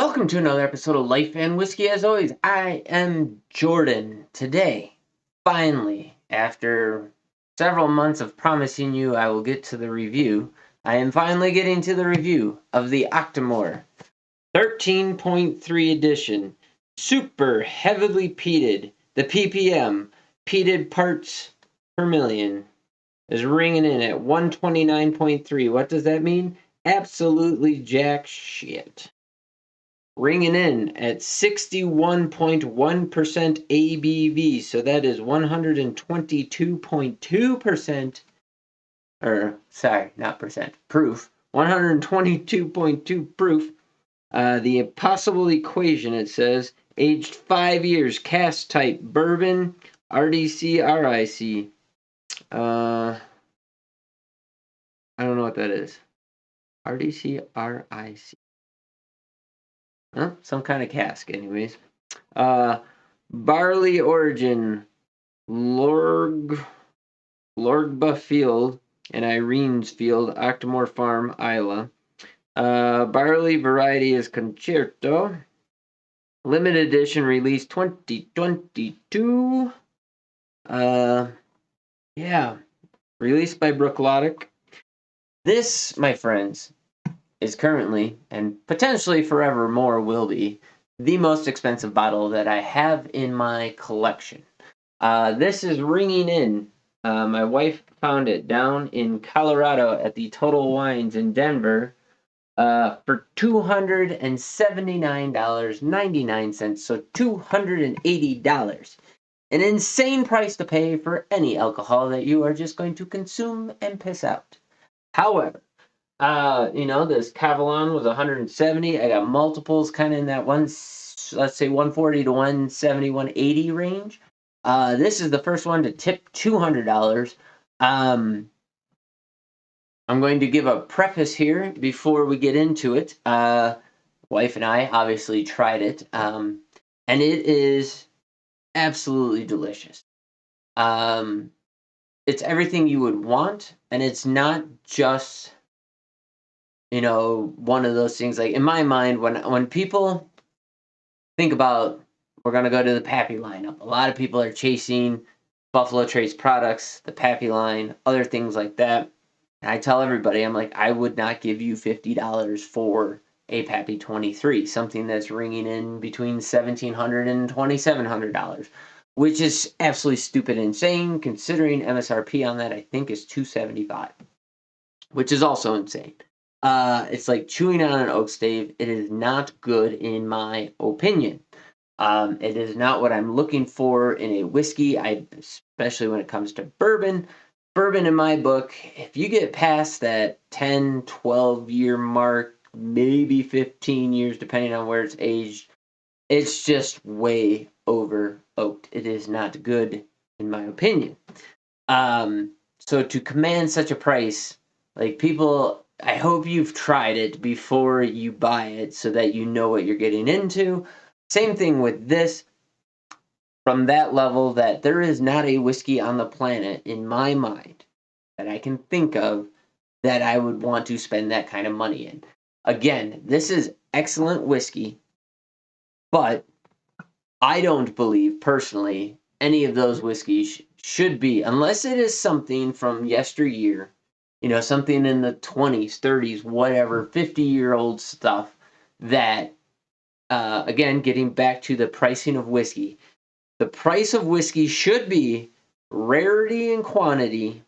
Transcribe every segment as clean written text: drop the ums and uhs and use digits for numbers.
Welcome to another episode of Life and Whiskey. As always, I am Jordan. Today, finally, after several months of promising you I will get to the review, I am finally getting to the review of the Octomore 13.3 edition. Super heavily peated. The ppm, peated parts per million, is ringing in at 129.3. What does that mean? Absolutely jack shit. Ringing in at 61.1% ABV, so that is 122.2%, or sorry, not percent, proof, 122.2 proof. The possible equation, it says, aged 5 years, cask type, bourbon, RDC, RIC. I don't know what that is. RDC, RIC. Some kind of cask, anyways. Barley origin, Lorgba Field and Irene's Field, Octomore Farm, Isla. Barley variety is Cointreau. Limited edition release 2022. Released by Bruichladdich. This, my friends, is currently, and potentially forevermore will be, the most expensive bottle that I have in my collection. This is ringing in. My wife found it down in Colorado at the Total Wines in Denver for $279.99, so $280. An insane price to pay for any alcohol that you are just going to consume and piss out. However, this Cavalon was 170. I got multiples kind of in that let's say 140 to 170, 180 range. This is the first one to tip $200. I'm going to give a preface here before we get into it. Wife and I obviously tried it, and it is absolutely delicious. It's everything you would want, and it's not just one of those things. Like in my mind, when people think about we're gonna go to the Pappy lineup, a lot of people are chasing Buffalo Trace products, the Pappy line, other things like that. And I tell everybody, I'm like, I would not give you $50 for a Pappy 23, something that's ringing in between $1,700 and $2,700, which is absolutely stupid and insane considering MSRP on that I think is $275, which is also insane. It's like chewing on an oak stave. It is not good in my opinion. It is not what I'm looking for in a whiskey, especially when it comes to bourbon. Bourbon, in my book, if you get past that 10, 12-year mark, maybe 15 years, depending on where it's aged, it's just way over oaked. It is not good, in my opinion. So to command such a price, like people, I hope you've tried it before you buy it so that you know what you're getting into. Same thing with this. From that level, that there is not a whiskey on the planet, in my mind, that I can think of that I would want to spend that kind of money in. Again, this is excellent whiskey, but I don't believe, personally, any of those whiskeys should be, unless it is something from yesteryear, something in the 20s, 30s, whatever, 50-year-old stuff that, again, getting back to the pricing of whiskey, the price of whiskey should be rarity and quantity,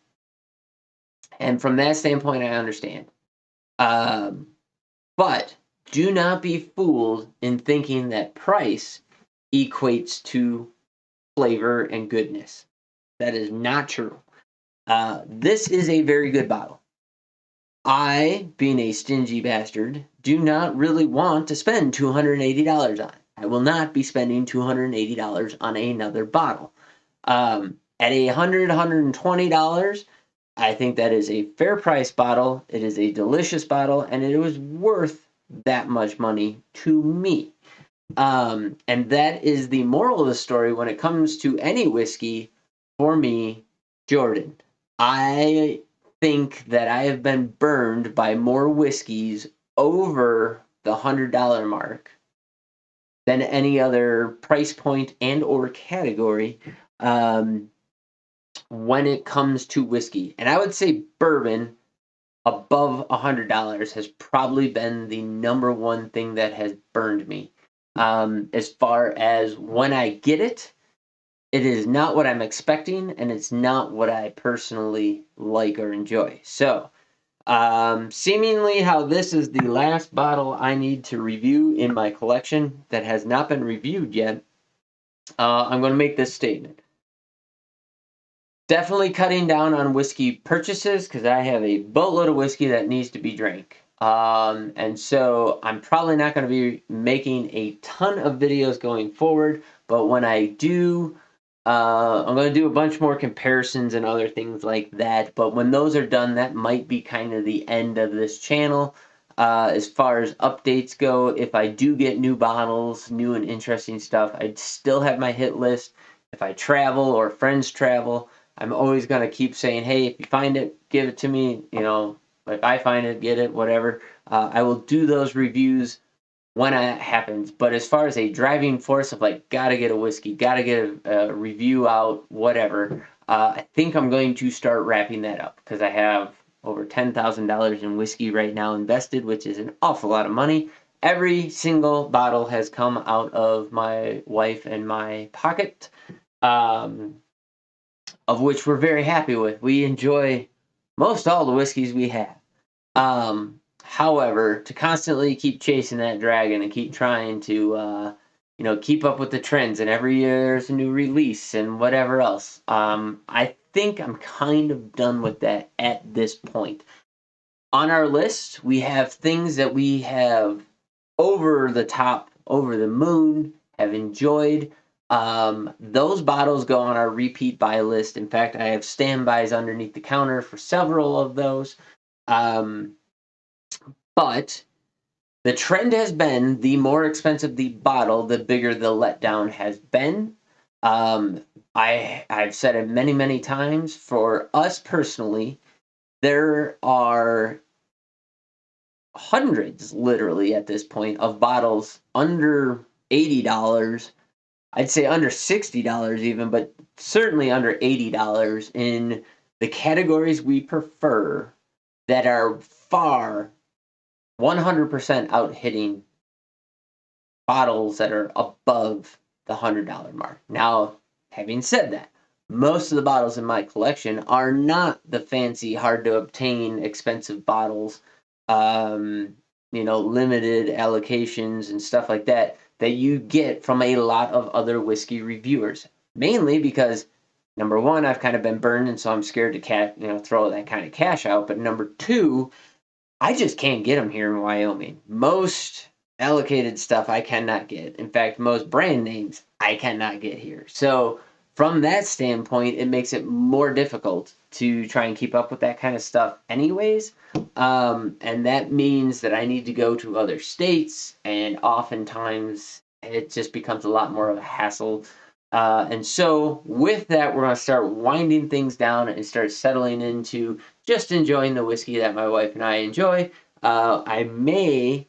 and from that standpoint, I understand. But do not be fooled in thinking that price equates to flavor and goodness. That is not true. This is a very good bottle. I, being a stingy bastard, do not really want to spend $280 on it. I will not be spending $280 on another bottle. At $100, $120, I think that is a fair price bottle. It is a delicious bottle, and it was worth that much money to me. And that is the moral of the story when it comes to any whiskey for me, Jordan. I think that I have been burned by more whiskeys over the $100 mark than any other price point and or category when it comes to whiskey. And I would say bourbon above $100 has probably been the number one thing that has burned me. As far as when I get it, it is not what I'm expecting, and it's not what I personally like or enjoy. So, seemingly, how this is the last bottle I need to review in my collection that has not been reviewed yet, I'm going to make this statement. Definitely cutting down on whiskey purchases because I have a boatload of whiskey that needs to be drank. And so I'm probably not going to be making a ton of videos going forward, but when I do, I'm going to do a bunch more comparisons and other things like that. But when those are done, that might be kind of the end of this channel. As far as updates go, if I do get new bottles, new and interesting stuff, I'd still have my hit list. If I travel or friends travel, I'm always going to keep saying, hey, if you find it, give it to me. You know, if I find it, get it, whatever. I will do those reviews when it happens. But as far as a driving force of like, gotta get a whiskey, gotta get a review out, whatever, I think I'm going to start wrapping that up because I have over $10,000 in whiskey right now invested, which is an awful lot of money. Every single bottle has come out of my wife and my pocket, of which we're very happy with. We enjoy most all the whiskeys we have. However, to constantly keep chasing that dragon and keep trying to, keep up with the trends, and every year there's a new release and whatever else. I think I'm kind of done with that at this point. On our list, we have things that we have over the top, over the moon, have enjoyed. Those bottles go on our repeat buy list. In fact, I have standbys underneath the counter for several of those. But the trend has been the more expensive the bottle, the bigger the letdown has been. I've said it many, many times. For us personally, there are hundreds, literally, at this point, of bottles under $80. I'd say under $60 even, but certainly under $80 in the categories we prefer that are far 100% out hitting bottles that are above the $100 mark. Now, having said that, most of the bottles in my collection are not the fancy, hard to obtain, expensive bottles, limited allocations and stuff like that that you get from a lot of other whiskey reviewers. Mainly because number one, I've kind of been burned, and so I'm scared to throw that kind of cash out. But number two, I just can't get them here in Wyoming. Most allocated stuff I cannot get. In fact, most brand names I cannot get here. So, from that standpoint, it makes it more difficult to try and keep up with that kind of stuff, anyways. And that means that I need to go to other states, and oftentimes it just becomes a lot more of a hassle. And so, with that, we're going to start winding things down and start settling into just enjoying the whiskey that my wife and I enjoy. I may,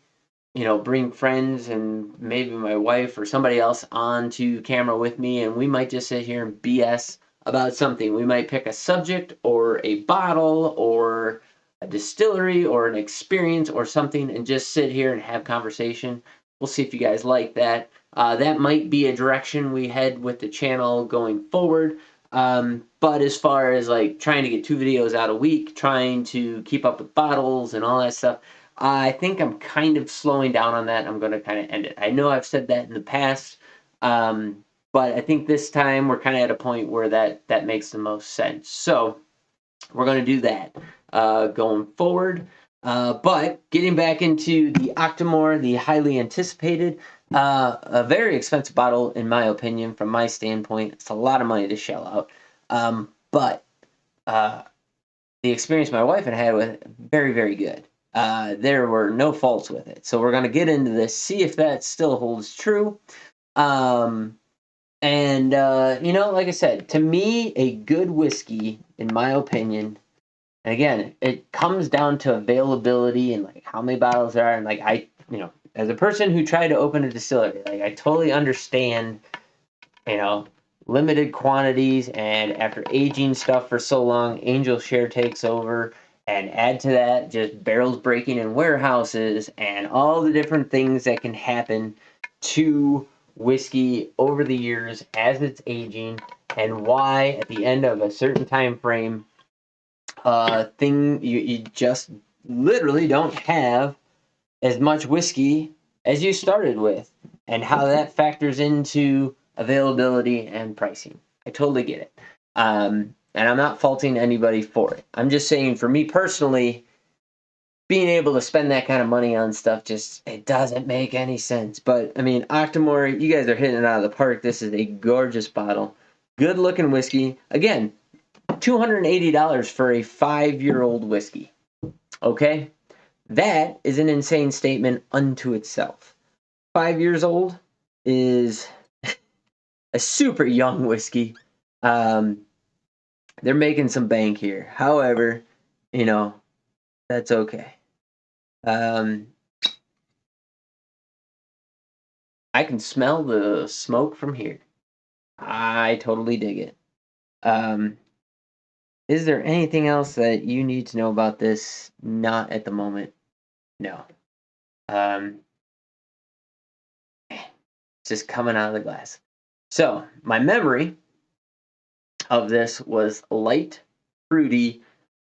bring friends and maybe my wife or somebody else onto camera with me, and we might just sit here and BS about something. We might pick a subject or a bottle or a distillery or an experience or something and just sit here and have conversation. We'll see if you guys like that. That might be a direction we head with the channel going forward. But as far as like trying to get 2 videos out a week, trying to keep up with bottles and all that stuff, I think I'm kind of slowing down on that. I'm going to kind of end it. I know I've said that in the past, but I think this time we're kind of at a point where that makes the most sense. So we're going to do that going forward. But getting back into the Octomore, the highly anticipated, a very expensive bottle, in my opinion, from my standpoint. It's a lot of money to shell out. But the experience my wife and I had with it, very, very good. There were no faults with it. So we're going to get into this, see if that still holds true. Like I said, to me, a good whiskey, in my opinion, and again, it comes down to availability and like how many bottles there are. And like as a person who tried to open a distillery, like I totally understand, you know, limited quantities, and after aging stuff for so long, angel share takes over, and add to that just barrels breaking in warehouses and all the different things that can happen to whiskey over the years as it's aging, and why at the end of a certain time frame you just literally don't have as much whiskey as you started with, and how that factors into availability and pricing. I totally get it. And I'm not faulting anybody for it. I'm just saying, for me personally, being able to spend that kind of money on stuff, just, it doesn't make any sense. But I mean, Octomore, you guys are hitting it out of the park. This is a gorgeous bottle. Good looking whiskey. Again, $280 for a 5-year-old whiskey. Okay? That is an insane statement unto itself. 5 years old is a super young whiskey. They're making some bank here. However, you know, that's okay. I can smell the smoke from here. I totally dig it. Is there anything else that you need to know about this? Not at the moment. No. It's just coming out of the glass. So, my memory of this was light, fruity,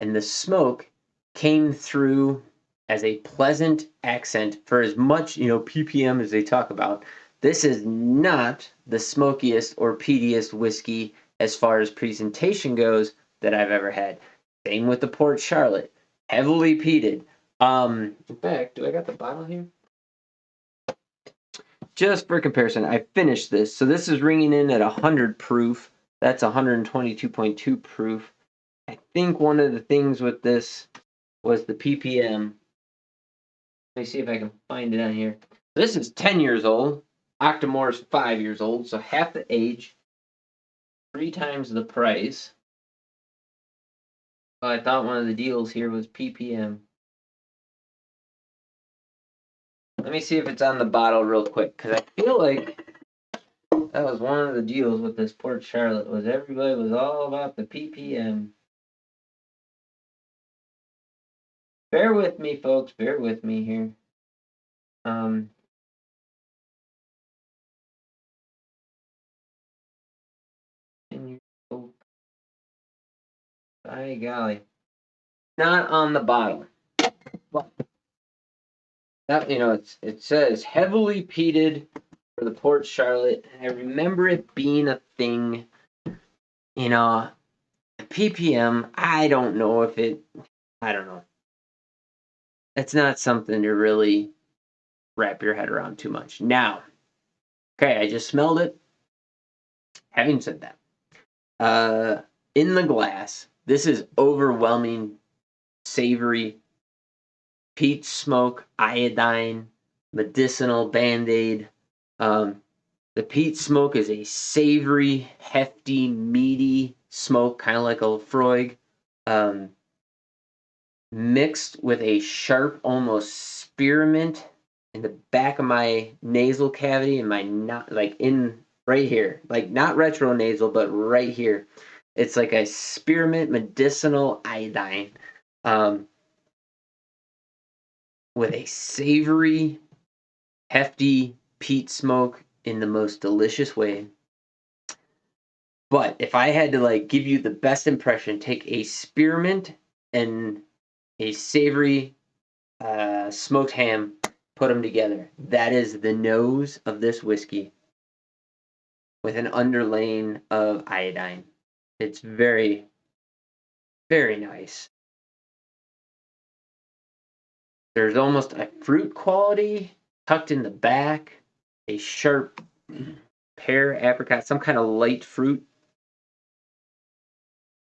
and the smoke came through as a pleasant accent for as much, ppm as they talk about. This is not the smokiest or peatiest whiskey as far as presentation goes that I've ever had. Same with the Port Charlotte. Heavily peated. In fact, do I got the bottle here? Just for comparison, I finished this. So this is ringing in at 100 proof. That's 122.2 proof. I think one of the things with this was the ppm. Let me see if I can find it on here. This is 10 years old. Octomore is 5 years old, so half the age, 3 times the price. But I thought one of the deals here was ppm. Let me see if it's on the bottle real quick, because I feel like that was one of the deals with this Port Charlotte, was everybody was all about the ppm. Bear with me, folks. Bear with me here. By golly. Not on the bottle. But that, it says heavily peated for the Port Charlotte. I remember it being a thing. ppm, I don't know. It's not something to really wrap your head around too much. Now, okay, I just smelled it. Having said that, in the glass, this is overwhelming, savory, peat smoke, iodine, medicinal Band-Aid. The peat smoke is a savory, hefty, meaty smoke, kind of like a Lefroy, mixed with a sharp, almost spearmint in the back of my nasal cavity, in my right here, like not retronasal, but right here. It's like a spearmint medicinal iodine, with a savory, hefty peat smoke in the most delicious way. But if I had to give you the best impression, take a spearmint and a savory smoked ham, put them together. That is the nose of this whiskey with an underlaying of iodine. It's very, very nice. There's almost a fruit quality tucked in the back, a sharp pear, apricot, some kind of light fruit.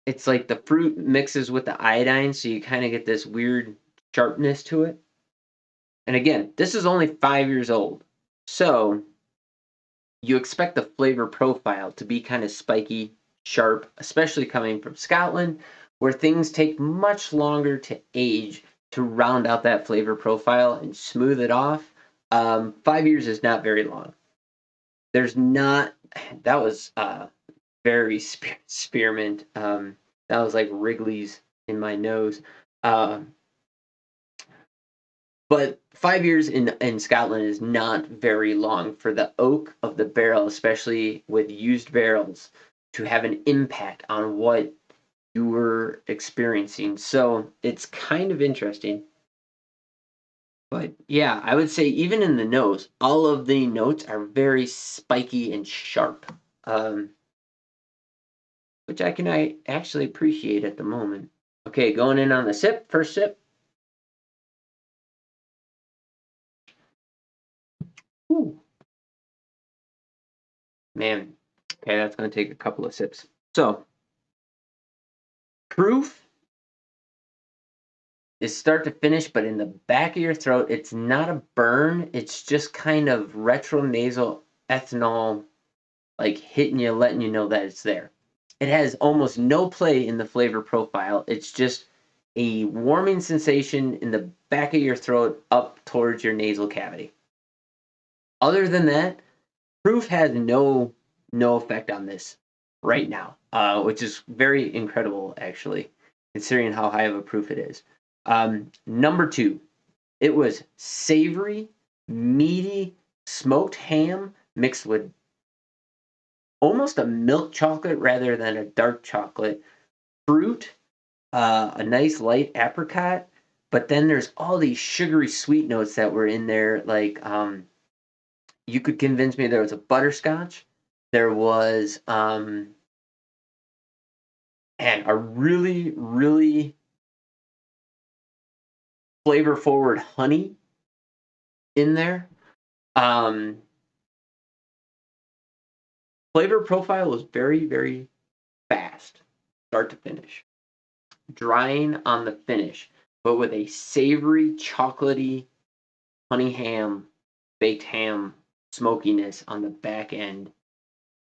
It's like the fruit mixes with the iodine, so you kind of get this weird sharpness to it. And again, this is only 5 years old. So you expect the flavor profile to be kind of spiky, sharp, especially coming from Scotland, where things take much longer to age to round out that flavor profile and smooth it off. 5 years is not very long. There's not. That was very spearmint. That was like Wrigley's in my nose. Um, but 5 years in Scotland is not very long for the oak of the barrel, especially with used barrels, to have an impact on what you were experiencing. So it's kind of interesting. But yeah, I would say even in the nose, all of the notes are very spiky and sharp, which I actually appreciate at the moment. Okay, going in on the sip, first sip. Ooh, man. Okay, that's going to take a couple of sips. So, proof is start to finish, but in the back of your throat, it's not a burn. It's just kind of retronasal ethanol, like hitting you, letting you know that it's there. It has almost no play in the flavor profile. It's just a warming sensation in the back of your throat up towards your nasal cavity. Other than that, proof has no effect on this right now, which is very incredible actually, considering how high of a proof it is. Number two, it was savory, meaty, smoked ham mixed with almost a milk chocolate rather than a dark chocolate, fruit, a nice light apricot, but then there's all these sugary sweet notes that were in there. Like you could convince me there was a butterscotch, there was and a really flavor forward honey in there. Um, Flavor profile was very fast, start to finish, drying on the finish, but with a savory, chocolatey honey ham, baked ham smokiness on the back end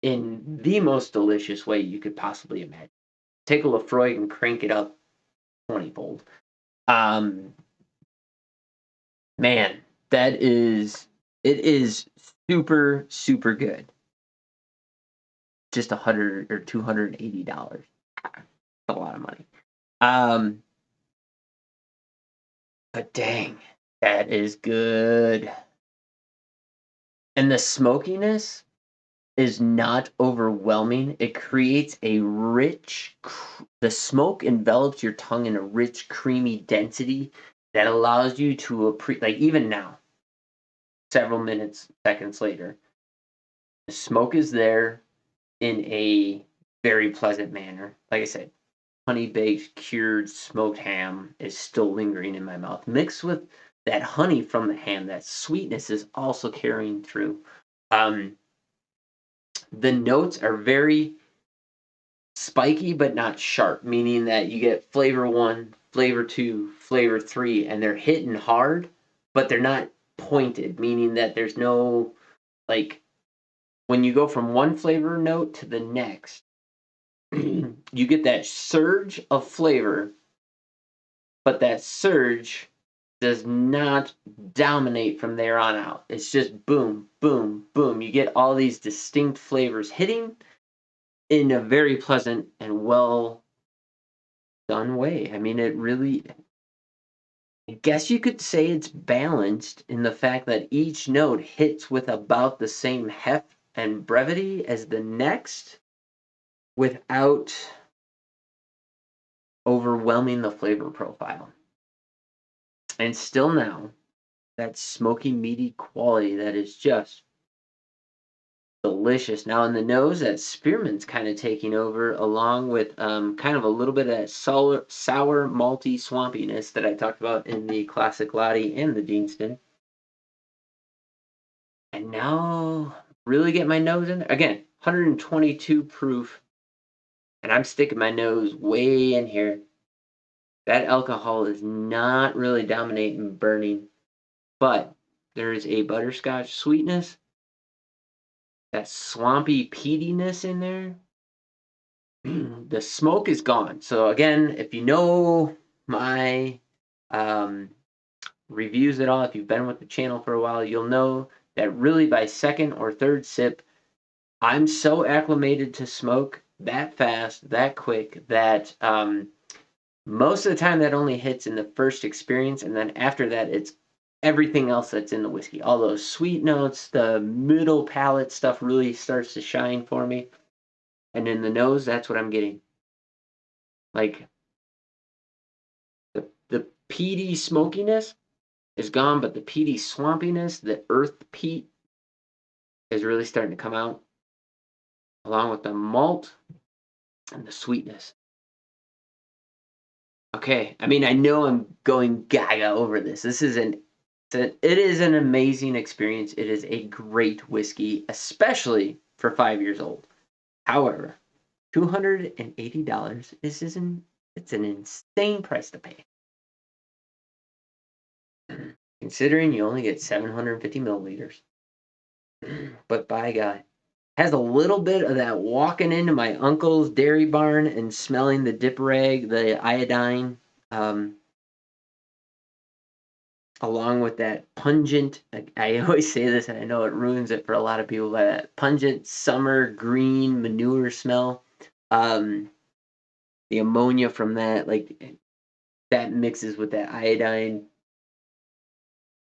in the most delicious way you could possibly imagine. Take a Lefroy and crank it up 20-fold. Um, Man, it is super good. Just 100 or $280. A lot of money. Um, but dang, that is good. And the smokiness is not overwhelming. It creates a rich, the smoke envelops your tongue in a rich, creamy density that allows you to like even now, several minutes, seconds later, the smoke is there in a very pleasant manner. Like I said, honey baked, cured, smoked ham is still lingering in my mouth, mixed with that honey from the ham. That sweetness is also carrying through. Um, the notes are very spiky but not sharp, meaning that you get flavor one, flavor two, flavor three, and they're hitting hard, but they're not pointed, meaning that there's no like when you go from one flavor note to the next, you get that surge of flavor, but that surge does not dominate from there on out. It's just boom, boom, boom. You get all these distinct flavors hitting in a very pleasant and well done way. I mean, it really, I guess you could say it's balanced in the fact that each note hits with about the same heft and brevity as the next without overwhelming the flavor profile. And still now, that smoky, meaty quality that is just delicious. Now in the nose, that spearmint's kind of taking over, along with kind of a little bit of that sour, malty swampiness that I talked about in the classic Lottie and the Deanston. And now, really get my nose in there again. 122 proof, and I'm sticking my nose way in here. That alcohol is not really dominating burning, but there is a butterscotch sweetness, that swampy peatiness in there. The smoke is gone. So again, if you know my um, reviews at all, if you've been with the channel for a while, you'll know that really by second or third sip, I'm so acclimated to smoke that fast, that quick, that most of the time that only hits in the first experience, and then after that, it's everything else that's in the whiskey. All those sweet notes, the middle palate stuff really starts to shine for me. And in the nose, that's what I'm getting. Like the peaty smokiness is gone, but the peaty swampiness, the earth peat is really starting to come out, along with the malt and the sweetness. Okay, I mean, I know I'm going gaga over this. It is an amazing experience. It is a great whiskey, especially for 5 years old. However, $280 it's an insane price to pay. Considering you only get 750 milliliters. But by God, has a little bit of that walking into my uncle's dairy barn and smelling the dip rag, the iodine, along with that pungent, I always say this and I know it ruins it for a lot of people, but that pungent summer green manure smell. The ammonia from that, like that mixes with that iodine,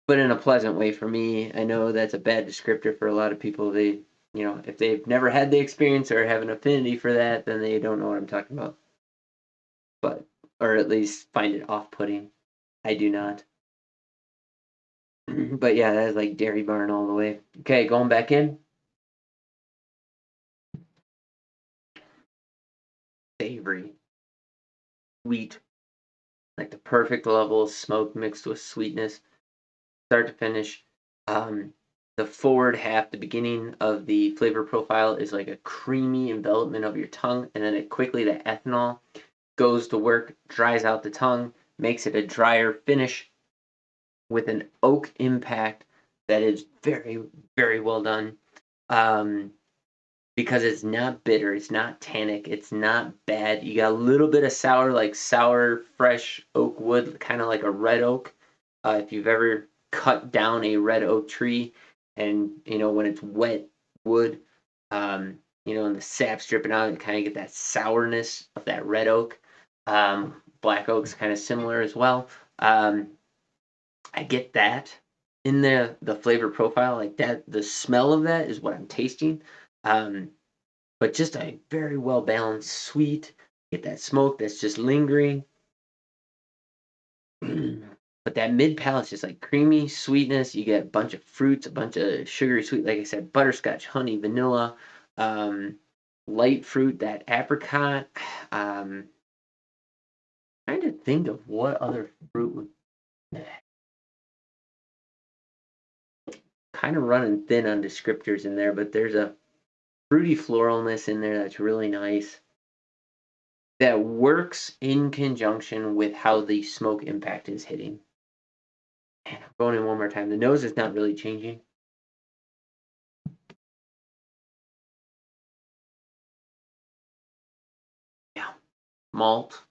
but in a pleasant way for me. I know that's a bad descriptor for a lot of people. If they've never had the experience or have an affinity for that, then they don't know what I'm talking about. But, or at least find it off-putting. I do not. But yeah, that's like dairy barn all the way. Okay, going back in. Savory, sweet, like the perfect level of smoke mixed with sweetness, start to finish. The forward half, the beginning of the flavor profile is like a creamy envelopment of your tongue, and then it quickly, the ethanol goes to work, dries out the tongue, makes it a drier finish with an oak impact that is very, very well done. Because it's not bitter, it's not tannic, it's not bad. You got a little bit of sour, like sour, fresh oak wood, kind of like a red oak. If you've ever cut down a red oak tree, and when it's wet wood, and the sap's dripping out, and kind of get that sourness of that red oak. Black oak's kind of similar as well. I get that in the flavor profile, like that. The smell of that is what I'm tasting. But just a very well balanced sweet. Get that smoke that's just lingering. But that mid palate's just like creamy sweetness. You get a bunch of fruits, a bunch of sugary sweet, like I said, butterscotch, honey, vanilla, light fruit, that apricot. Trying to think of what other fruit would kind of running thin on descriptors in there, but there's a fruity floralness in there that's really nice. That works in conjunction with how the smoke impact is hitting. And I'm going in one more time. The nose is not really changing. Yeah. Malt,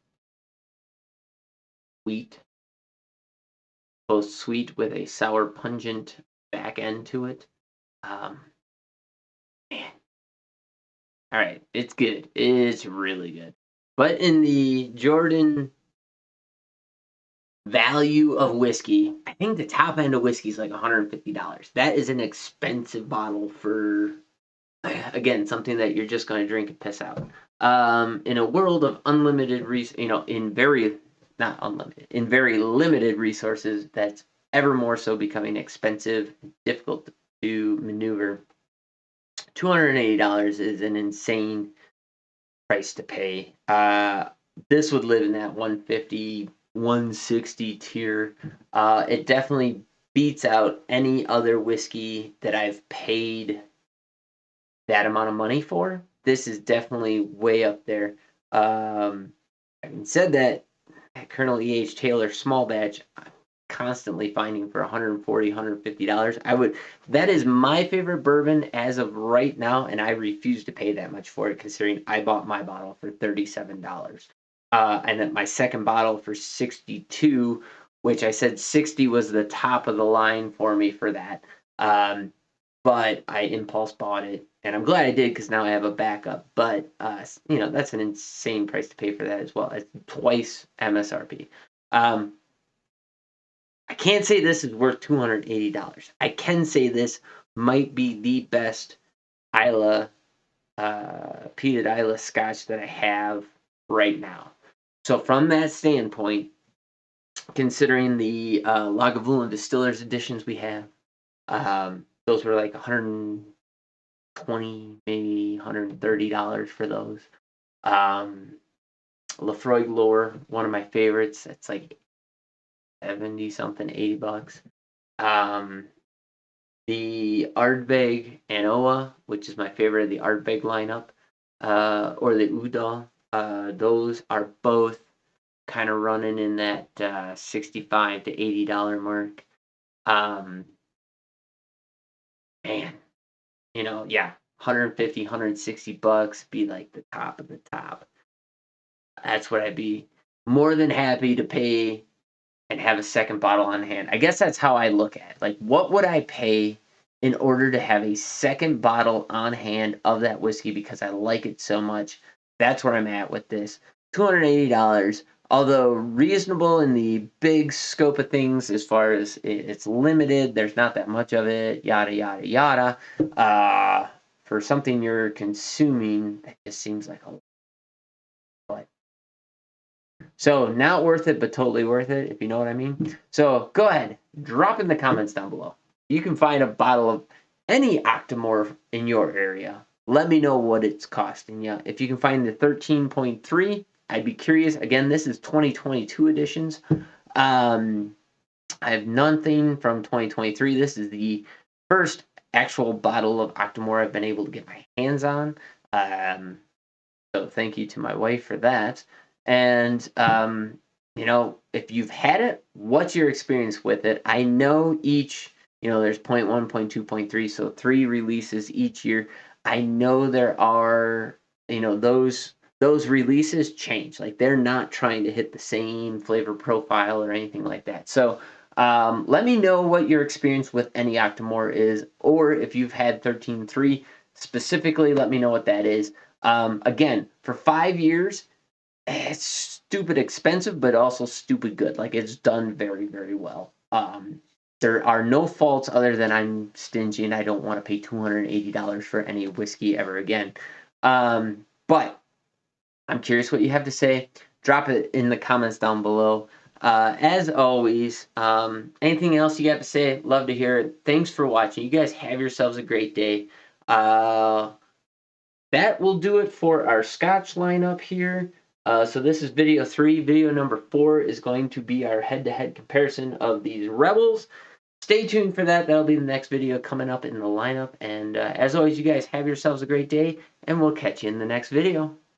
wheat, both sweet with a sour, pungent back end to it. Man. All right. It's good. It's really good. But in the Jordan value of whiskey, I think the top end of whiskey is like $150. That is an expensive bottle for, again, something that you're just going to drink and piss out. In a world of unlimited, in very, not unlimited, in very limited resources, that's ever more so becoming expensive, difficult to maneuver. $280 is an insane price to pay. This would live in that 150, 160 tier. It definitely beats out any other whiskey that I've paid that amount of money for. This is definitely way up there. Having said that, at Colonel E.H. Taylor small batch, I'm constantly finding for $140, $150. That is my favorite bourbon as of right now, and I refuse to pay that much for it, considering I bought my bottle for $37. And then my second bottle for $62, which I said 60 was the top of the line for me for that. But I impulse bought it, and I'm glad I did because now I have a backup. But that's an insane price to pay for that as well. It's twice MSRP. I can't say this is worth $280. I can say this might be the best Islay, peated Islay Scotch that I have right now. So from that standpoint, considering the Lagavulin Distillers editions we have, those were like $120, maybe $130 for those. Lefroy Lore, one of my favorites. It's like 70 something, $80. The Ardbeg Anoa, which is my favorite of the Ardbeg lineup, or the Udall. Those are both kind of running in that $65 to $80 mark. Man, 150, $160 be like the top of the top. That's what I'd be more than happy to pay and have a second bottle on hand. I guess that's how I look at it. Like, what would I pay in order to have a second bottle on hand of that whiskey because I like it so much? That's where I'm at with this. $280, although reasonable in the big scope of things as far as it's limited, there's not that much of it, yada, yada, yada. For something you're consuming, that just seems like a lot. So not worth it, but totally worth it, if you know what I mean. So go ahead, drop in the comments down below. You can find a bottle of any Octomore in your area. Let me know what it's costing you. If you can find the 13.3, I'd be curious. Again, this is 2022 editions. I have nothing from 2023. This is the first actual bottle of Octomore I've been able to get my hands on. So thank you to my wife for that. And, if you've had it, what's your experience with it? I know each, there's 0.1, 0.2, 0.3, so 3 releases each year. I know there are, those releases change. Like, they're not trying to hit the same flavor profile or anything like that. So let me know what your experience with any Octomore is, or if you've had 13.3 specifically, let me know what that is. Again, for 5 years, it's stupid expensive, but also stupid good. Like, it's done very, very well. There are no faults other than I'm stingy and I don't want to pay $280 for any whiskey ever again. But I'm curious what you have to say. Drop it in the comments down below. As always, anything else you got to say? Love to hear it. Thanks for watching. You guys have yourselves a great day. That will do it for our Scotch lineup here. So this is video 3. Video number 4 is going to be our head-to-head comparison of these Rebels. Stay tuned for that. That'll be the next video coming up in the lineup. And as always, you guys have yourselves a great day, and we'll catch you in the next video.